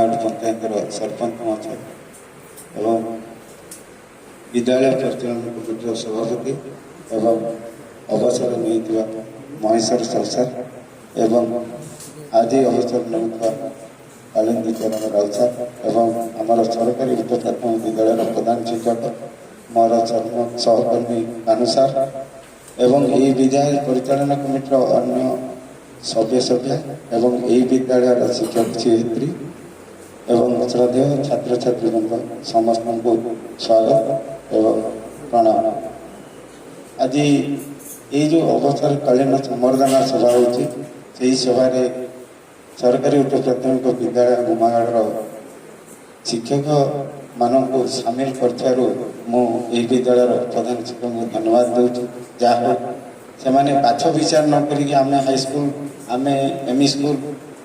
Ward panchayat sarpanch महोदय एवं विद्यालय परिचालन कमिटर सभापति एवं अवसर नहीं महेश्वर सरसार एवं आज अवसर नहीं कालिंदी चरण राउत साहब एवं आमर सरकारी उच्च प्राथमिक विद्यालय प्रधान शिक्षक मोर सहकर्मी अनुसार एवं यही विद्यालय परिचालन कमिटर अन्य सभ्य सभ्य एवं यही विद्यालय शिक्षक शिक्षयित्री एवं श्रद्धेय छात्र छात्री समस्त को स्वागत एवं प्रणाम। आज ये जो अवसर कालीन संवर्धना सभा हो सभा सरकारी उच्च प्राथमिक विद्यालय गुमागढ़ शिक्षक मानू सामिल कर विद्यालय प्रधान शिक्षक को धन्यवाद दूँ जहाँ से बाछ विचार न करिक आम हाईस्कल आम एम स्कूल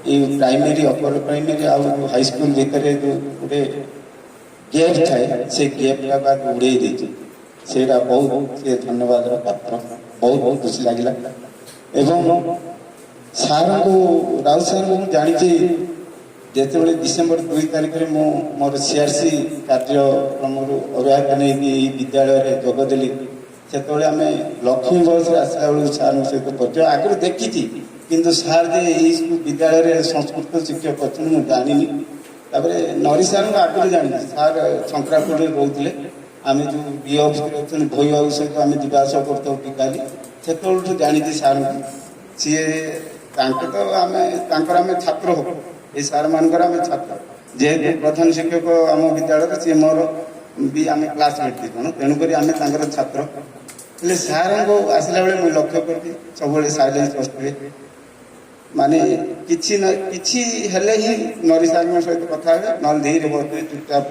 ये प्राइमरी अपर प्राइमरी आउ हाईस्कल भितर जो गोटे गैप थाए से गैप का बाद उड़े से बहुत से धन्यवाद पात्र बहुत बहुत खुशी लगे एवं सार को राउत सार को जानी जिते डिसेम्बर 2 तारिख में मोर सीआरसी कार्यक्रम अव्याहत नहीं विद्यालय जोगदेली से आम लक्ष्मी बस आसला बेलू सार सहित परिचय आगे देखी किंतु सार जे विद्यालय संस्कृत शिक्षक अच्छे मुझे जानी नरी सार आगे जानी सार शंकरापुर रोते आम जो बी ऑफिस अच्छे भई बाबू सहित आम जावास करता टिकाली से जानी सार सी तो आम छात्र हो ये सार मानकर आम छात्र जेहेतु प्रधान शिक्षक आम विद्यालय सी मोर भी आम क्लासमेट दी जन तेणुक आम छात्र हेल्ले सार को आसला बेले मुझे लक्ष्य कर सब साइलेंस बसते माने किसी हेल्ले ही नरी सार सहित कथा ना धीरे बहुत चुपचाप